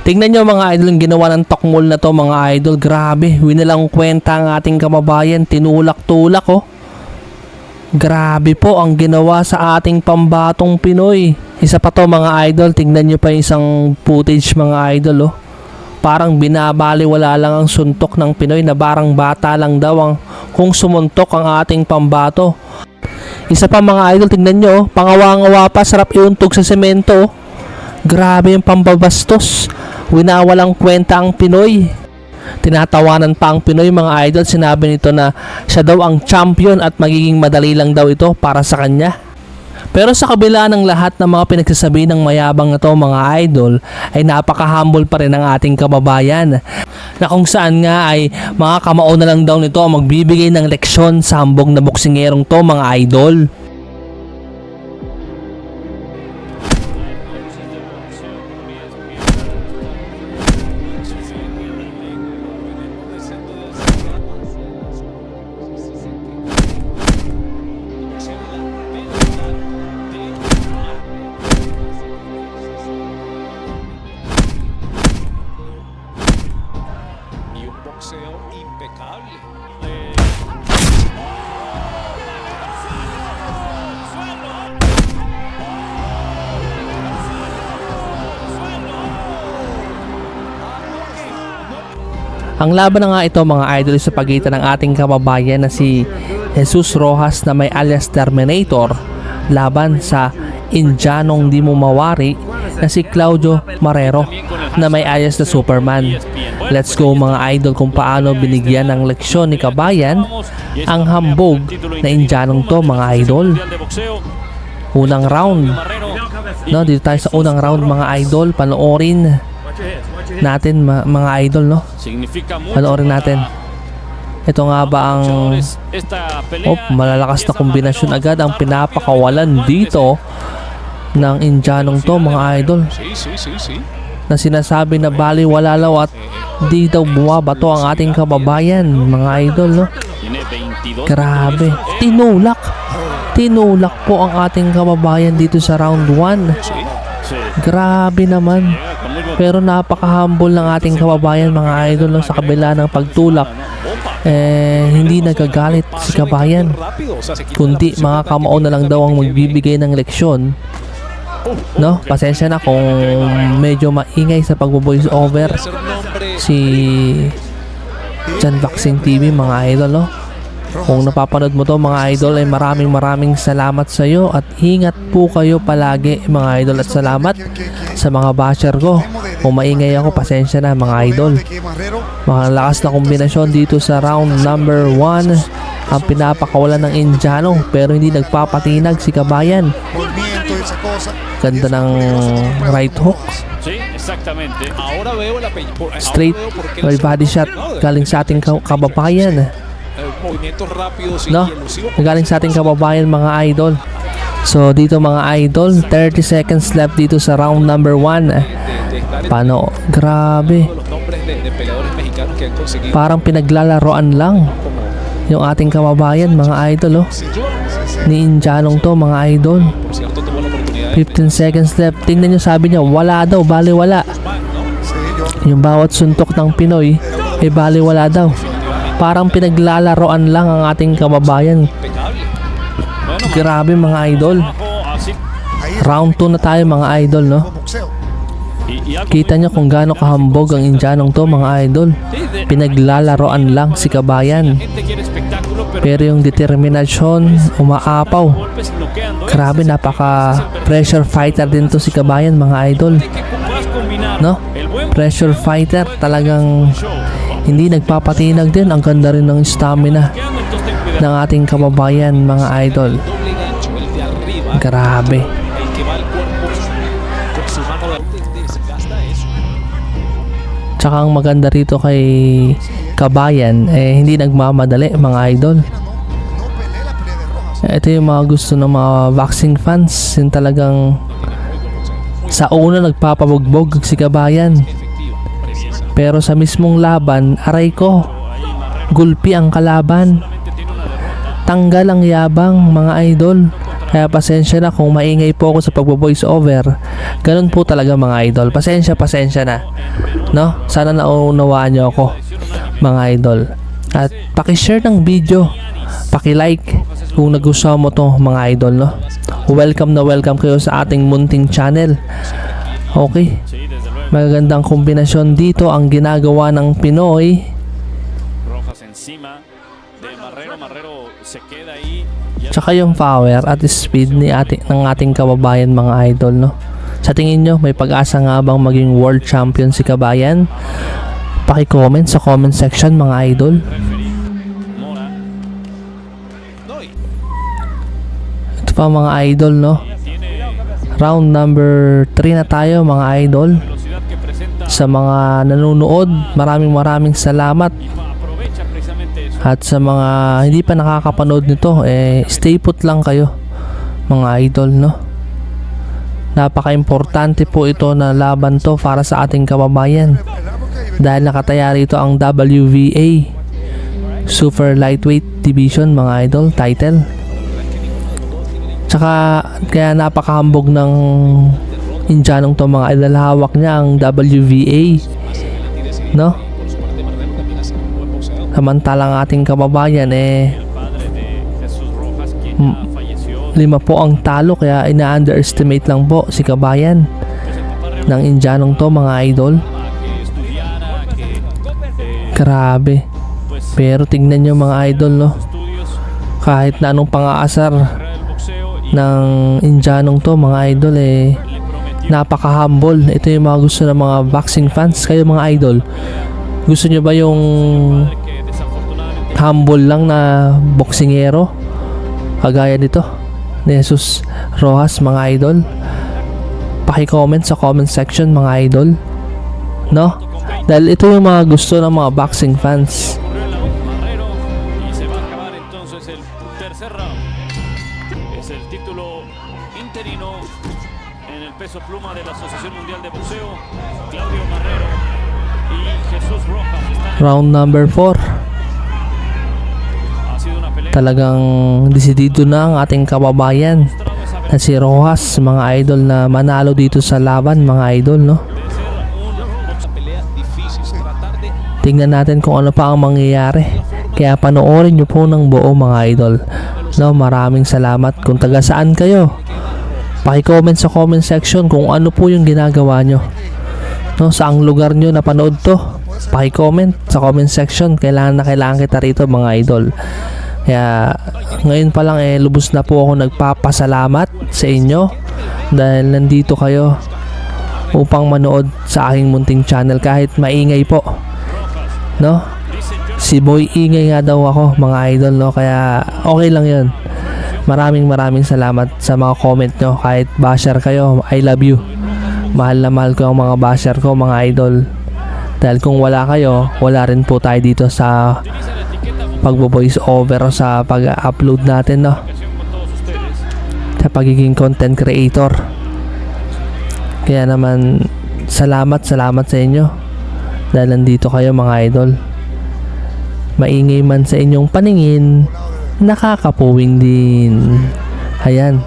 Tingnan nyo mga idol, yung ginawa ng Tokmol na to mga idol. Grabe, winalang kwenta ang ating kababayan. Tinulak-tulak oh. Grabe po ang ginawa sa ating pambatong Pinoy. Isa pa to mga idol, tingnan nyo pa yung isang footage mga idol oh. Parang binabaliwala lang ang suntok ng Pinoy na parang bata lang daw ang kung sumuntok ang ating pambato. Isa pa mga idol, tingnan nyo oh. Pangawa-ngawa pa, sarap iuntog sa semento oh. Grabe yung pambabastos. Winawalang kwenta ang Pinoy. Tinatawanan pa ang Pinoy mga idol. Sinabi nito na siya daw ang champion at magiging madali lang daw ito para sa kanya. Pero sa kabila ng lahat ng mga pinagsasabi ng mayabang na to mga idol, ay napaka-humble pa rin ng ating kababayan. Na kung saan nga ay mga kamao na lang daw nito ang magbibigay ng leksyon sa hambog na boksingerong to mga idol. Boxeo impecable. Ang laban na nga ito mga idol sa pagitan ng ating kababayan na si Jesus Rojas na may alias Terminator laban sa Indianong di mo mawari na si Claudio Marrero na may alias na Superman. Let's go mga idol kung paano binigyan ng leksyon ni kabayan ang hambog na Indianong to mga idol. Unang round. No, dito tayo sa unang round mga idol. Panoorin natin mga idol no. Panoorin natin. Ito nga ba ang malalakas na kombinasyon agad ang pinapakawalan dito ng Indianong to mga idol. Na sinasabi na baliwala law at di daw bumabato ang ating kababayan mga idol no. Grabe, tinulak po ang ating kababayan dito sa round 1. Grabe naman. Pero napaka-humble ng ating kababayan mga idol no, sa kabila ng pagtulak. Hindi nagagalit si kabayan, kundi mga kamao na lang daw ang magbibigay ng leksyon. No, pasensya na kung medyo maingay sa pagbo-voice over si Jan Vaccine TV mga idol no. Kung napapanood mo to mga idol ay maraming salamat sa iyo at ingat po kayo palagi mga idol at salamat sa mga basher ko. Kung maingay ako pasensya na mga idol. Mga lakas na kombinasyon dito sa round number 1 ang pinapakawalan ng Indiano pero hindi nagpapatinag si kabayan. Ganda ng right hook. Straight by body shot galing sa ating kababayan. No? Galing sa ating kababayan mga idol. So dito mga idol, 30 seconds left dito sa round number 1. Paano? Grabe. Parang pinaglalaroan lang yung ating kababayan mga idol oh. Ni Indianong to mga idol. 15 seconds left. Tingnan nyo, sabi niya wala daw, baliwala. Yung bawat suntok ng Pinoy ay baliwala daw. Parang pinaglalaroan lang ang ating kababayan. Grabe mga idol. Round 2 na tayo mga idol no. Kita nyo kung gaano kahambog ang Indianong to mga idol. Pinaglalaroan lang si kabayan. Pero yung determinasyon umaapaw. Grabe, napaka pressure fighter din to si kabayan mga idol. No? Pressure fighter, talagang hindi nagpapatinag din. Ang ganda rin ng stamina ng ating kababayan mga idol. Grabe. Tsaka ang maganda rito kay kabayan hindi nagmamadali mga idol. Ito yung mga gusto ng mga boxing fans, yung talagang sa una nagpapabugbog si kabayan. Pero sa mismong laban, aray ko, gulpi ang kalaban. Tanggal ang yabang mga idol. Kaya pasensya na kung maingay po ako sa pagbo-voice over. Ganun po talaga mga idol. Pasensya na. No? Sana naunawaan nyo ako mga idol. At paki-share ng video, paki-like kung nagustuhan mo to mga idol, no? Welcome kayo sa ating munting channel. Okay. Magagandang kombinasyon dito ang ginagawa ng Pinoy. Rojas encima de Marrero. Marrero se queda ahí. Tsaka yung power at speed ng ating kababayan mga idol, no? Sa tingin nyo, may pag-asa nga bang maging world champion si Kabayan? Paki-comment sa comment section mga idol. Mora. Doy. Ito pa mga idol, no? Tiene Round number 3 na tayo mga idol. velocidad que presenta. Sa mga nanonood, maraming salamat. Aprovecha precisamente eso. At sa mga hindi pa nakakapanood nito, stay put lang kayo mga idol, no? Napaka-importante po ito na laban to para sa ating kababayan. Dahil nakataya rito ang WVA Super Lightweight Division mga idol title. Tsaka kaya napakahambog ng Indianong to mga idol. Hawak niya ang WVA, no? Samantalang ating kababayan El padre de Jesús Rojas, quien ya falleció. 5 po ang talo, kaya ina-underestimate lang po si Kabayan ng Indianong to mga idol. Que estudiara, que Grabe. pues Pero tignan nyo mga idol, no? estudios, Kahit na anong pang-aasar carrera del boxeo y ng Indianong to mga idol, le prometió napaka-humble. Ito yung mga gusto ng mga boxing fans. Kayo mga idol, gusto nyo ba yung que desafortunadamente humble lang na boksingero kagaya nito ni Jesus Rojas mga idol? Paki-comment sa comment section mga idol, no? Dahil ito yung mga gusto ng mga boxing fans. corrió la Marrero y se va a acabar entonces el tercer round. Es el título interino en el peso pluma de la Asociación Mundial de Boxeo. Claudio Marrero y Jesús Rojas están Round number 4. ha sido una pelea Talagang desidido na ang ating kababayan mostrado esa na si Rojas mga idol na manalo dito sa laban mga idol, no? de ser una pelea difícil, tratar de Tingnan natin kung ano pa ang mangyayari. Kaya panoorin nyo po ng buo mga idol, no? Maraming salamat. Kung taga saan kayo, paki-comment sa comment section kung ano po yung ginagawa nyo, no? Saang lugar nyo napanood to, paki-comment sa comment section. Kailangan kita rito mga idol. Kaya ngayon pa lang lubos na po ako nagpapasalamat sa inyo dahil nandito kayo upang manood sa aking munting channel kahit maingay po, no? Si Boy ingay nga daw ako mga idol, no? Kaya okay lang yun. Maraming salamat sa mga comment nyo. Kahit basher kayo, I love you. Mahal na mahal ko ang mga basher ko mga idol. Dahil kung wala kayo, wala rin po tayo dito sa pagbo-voice over o sa pag-upload natin, no? con todos ustedes. Sa pagiging content creator. Kaya naman salamat sa inyo dahil nandito kayo mga idol. Maingay man sa inyong paningin, nakakapuwing din. Ayan.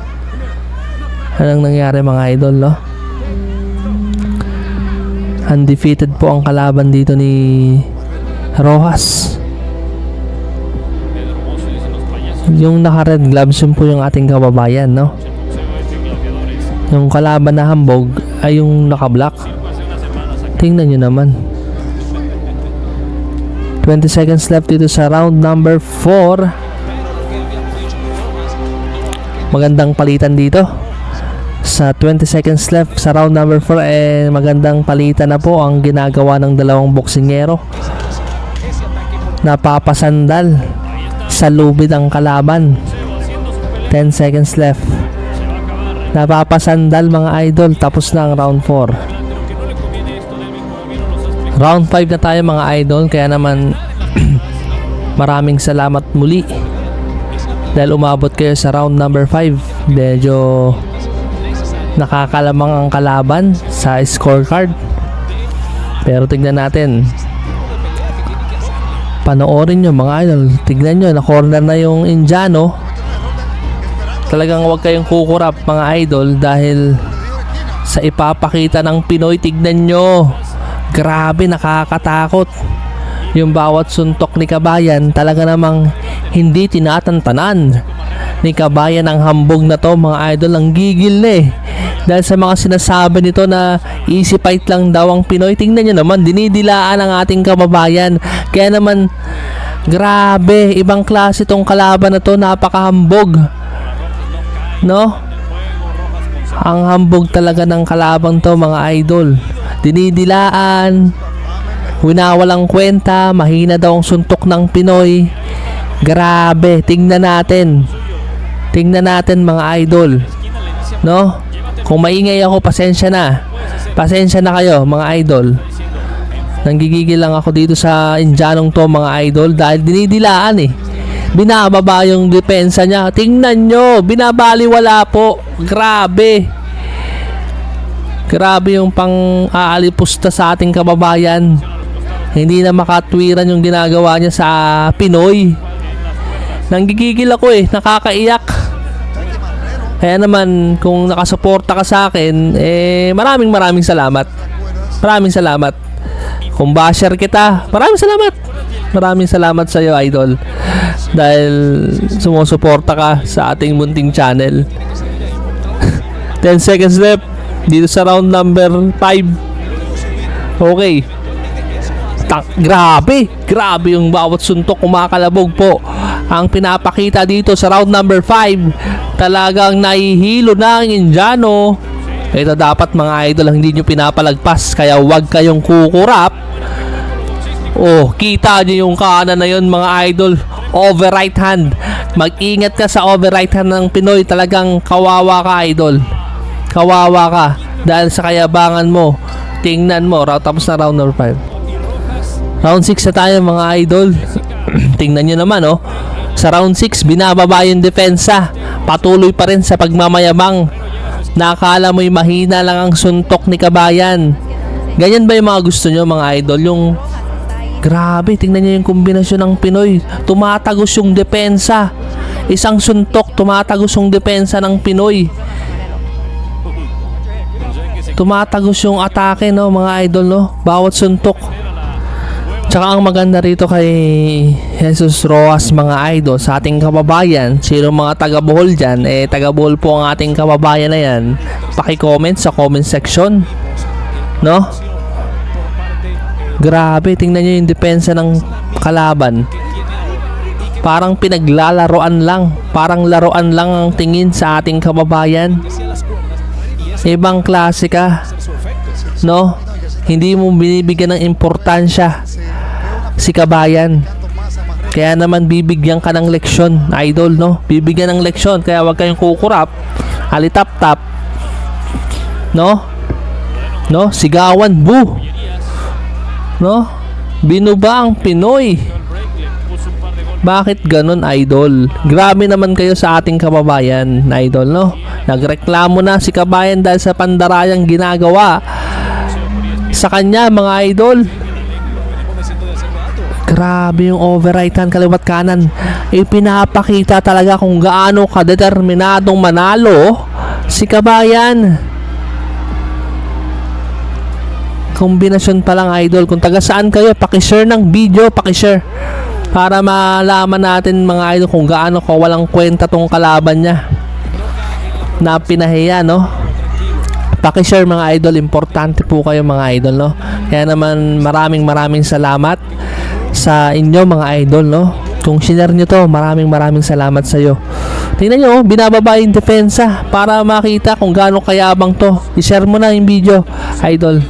Anong nangyari mga idol, no? Undefeated po ang kalaban dito ni Rojas. Pedro Hermoso dice los payasos Yung naka-red gloves yun po yung ating kababayan, no? del boxeo este gladiadores. Yung kalaban na hambog ay yung naka-black. Hace unas semanas aquí Tingnan nyo naman. 20 seconds left dito sa round number 4. Magandang palitan dito. Sa 20 seconds left sa round number 4, magandang palitan na po ang ginagawa ng dalawang boksingero. Napapasandal sa lubid ang kalaban. 10 seconds left. Napapasandal mga idol. Tapos na ang round 4. Round 5 na tayo mga idol. Kaya naman maraming salamat muli dahil umabot kayo sa round number 5. Medyo nakakalamang ang kalaban sa scorecard. Pero tignan natin. Panoorin nyo mga idol. Tignan nyo, na corner na yung Indiano. Talagang huwag kayong kukurap mga idol dahil sa ipapakita ng Pinoy. Tignan nyo, grabe, nakakatakot. Yung bawat suntok ni Kabayan, talaga namang hindi tinatantanan ni Kabayan ang hambog na to mga idol. Ang gigil na eh, dahil sa mga sinasabi nito na easy fight lang daw ang Pinoy. Tingnan nyo naman, dinidilaan ang ating kababayan. Kaya naman, grabe, ibang klase tong kalaban na to, napakahambog, no? Ang hambog talaga ng kalabang to mga idol. Dinidilaan, winawalang kwenta, mahina daw ang suntok ng Pinoy. Grabe, tingnan natin mga idol, no? Kung maingay ako, pasensya na kayo mga idol. Nanggigigil lang ako dito sa Indianong to mga idol dahil dinidilaan eh. Binababa yung depensa niya. Tingnan nyo, binabaliwala po. Grabe yung pang-aalipusta sa ating kababayan. Hindi na makatwiran yung ginagawa niya sa Pinoy. Nanggigigil ako eh, nakakaiyak. Kaya naman, kung nakasuporta ka sa akin, maraming salamat. Kung basher kita, maraming salamat sa iyo idol, dahil sumusuporta ka sa ating munting channel. 10 seconds left dito sa round number 5. Okay, grabe yung bawat suntok, kumakalabog po ang pinapakita dito sa round number 5. Talagang nahihilo na ang Indiano. Ito dapat mga idol, hindi nyo pinapalagpas, kaya huwag kayong kukurap. Oh, kita nyo yung kanan na yun mga idol, over right hand. Mag-ingat ka sa over right hand ng Pinoy. Talagang kawawa ka idol, kawawa ka dahil sa kayabangan mo. Tingnan mo, tapos na round number 5. Round 6 na tayo mga idol. Tingnan nyo naman oh, sa round 6 binababa yung depensa. Patuloy pa rin sa pagmamayabang. Nakala mo'y mahina lang ang suntok ni Kabayan. Ganyan ba yung mga gusto nyo mga idol? Yung grabe, tingnan nyo yung kombinasyon ng Pinoy. Tumatagos yung depensa. Isang suntok, tumatagos yung depensa ng Pinoy. Tumatagos yung atake, no mga idol, no? Bawat suntok. Tsaka ang maganda rito kay Jesus Rojas mga idol, sa ating kababayan, sino mga taga Bohol dyan, taga Bohol po ang ating kababayan na yan, paki-comment sa comment section, no? Grabe, tingnan nyo yung depensa ng kalaban. Parang pinaglalaroan lang, parang laruan lang ang tingin sa ating kababayan. Ibang klase ka, no? Hindi mo binibigyan ng importansya si Kabayan. Kaya naman bibigyan ka ng leksyon idol, no? Bibigyan ng leksyon, kaya wag kayong kukurap, alitap-tap, no? Sigawan, boo, no? Binuba ang Pinoy. Bakit ganun idol? Grabe naman kayo sa ating kababayan idol, no? Nagreklamo na si Kabayan dahil sa pandarayang ginagawa sa kanya mga idol. Grabe yung over right hand, kaliwat kanan. Pinapakita talaga kung gaano kadeterminadong manalo si Kabayan. Kombinasyon pa lang idol. Kung taga saan kayo, pakishare ng video, pakishare, para malaman natin mga idol kung gaano walang kwenta tong kalaban niya na pinahiya, no? Pakishare mga idol, importante po kayo mga idol, no? Kaya naman maraming salamat sa inyo mga idol, no? Kung share nyo to, maraming salamat sa iyo. Tingnan nyo, binababa yung depensa para makita kung gaano kayabang to. I-share mo na yung video idol.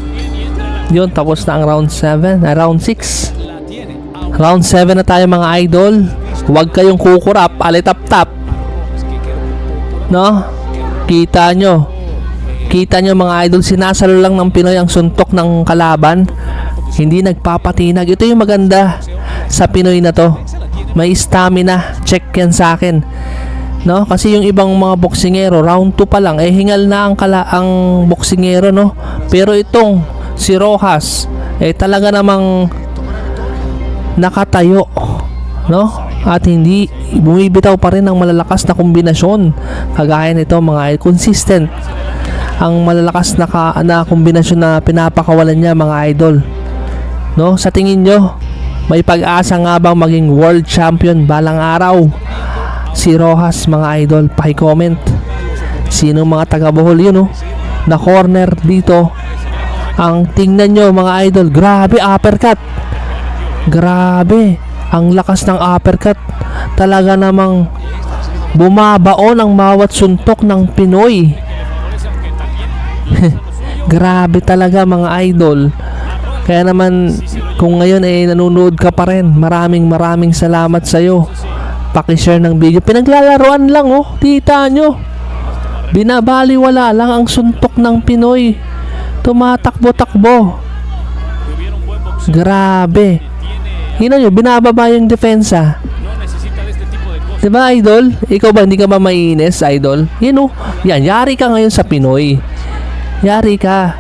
Yun, tapos na ang round 7, round 6. Round 7 na tayo mga idol. Huwag kayong kukurap, alitap-tap, no? Kita nyo mga idol, sinasalo lang ng Pinoy ang suntok ng kalaban, hindi nagpapatinag. Ito yung maganda sa Pinoy na to, may stamina. Check yan sa akin, no? Kasi yung ibang mga boksingero, round 2 pa lang hingal na ang boksingero, no? Pero itong si Rojas talaga namang nakatayo, no? at hindi bumibitaw pa rin ng malalakas na kombinasyon. Kagaya nito mga consistent ang malalakas na kombinasyon na pinapakawalan niya mga idol. No, sa tingin nyo, may pag-asa nga bang maging world champion balang araw si Rojas mga idol? Paki-comment. Sino mga taga Bohol yun, no? Na corner dito. Ang tingnan nyo mga idol, grabe uppercut. Grabe, ang lakas ng uppercut. Talaga namang bumabaon ang bawat suntok ng Pinoy. Grabe talaga mga idol. Kaya naman kung ngayon ay nanonood ka pa rin, maraming salamat sa'yo. Paki-share ng video. Pinaglalaroan lang oh, tita nyo. Binabaliwala lang ang suntok ng Pinoy. Tumatakbo-takbo. Grabe. Hina nyo, binababa yung depensa. Diba idol? Ikaw ba, hindi ka ba maiinis idol? Yan oh, yan, yari ka ngayon sa Pinoy. Yari ka.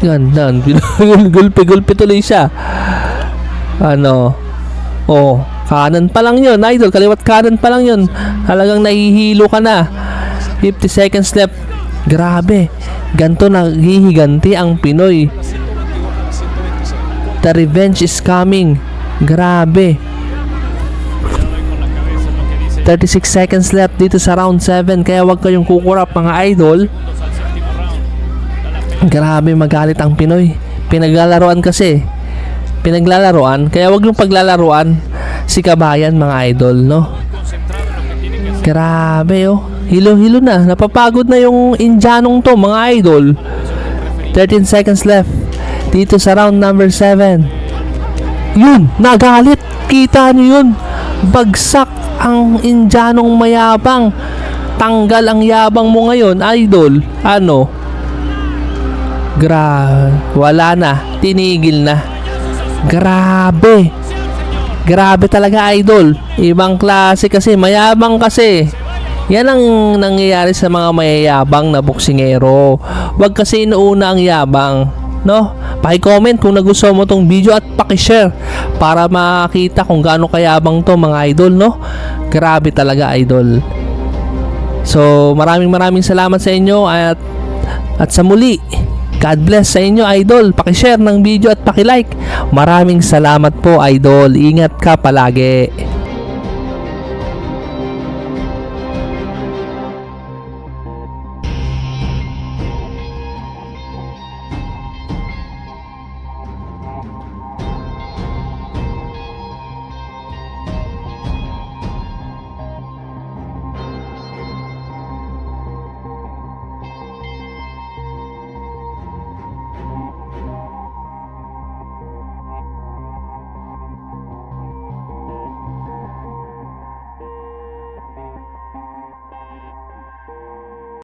Yan. Gulpi tuloy siya. Ano? Oh, kanan pa lang yun, idol. Kaliwat kanan pa lang yun. Talagang nahihilo ka na. 50 seconds left. Grabe. Ganto naghihiganti ang Pinoy. The revenge is coming. Grabe. 36 seconds left dito sa round 7. Kaya wag kayong kukurap mga idol. Grabe magalit ang Pinoy. Pinaglalaroan kasi. Pinaglalaroan. Kaya wag yung paglalaroan si kabayan mga idol, no? Grabe oh. Hilo-hilo na. Napapagod na yung Indianong to mga idol. 13 seconds left dito sa round number 7. Yun, nagalit. Kita nyo yun. Bagsak ang Indianong mayabang. Tanggal ang yabang mo ngayon, idol. Ano? Wala na. Tinigil na. Grabe. Grabe talaga idol. Ibang klase kasi. Mayabang kasi. Yan ang nangyayari sa mga mayayabang na boksingero. Wag kasi inuuna ang yabang. No? Paki-comment kung nagustuhan mo tong video at paki-share para makita kung gaano kayabang to mga idol, no? Grabe talaga idol. So maraming salamat sa inyo at sa muli. God bless sa inyo idol. Paki-share ng video at paki-like. Maraming salamat po idol. Ingat ka palagi.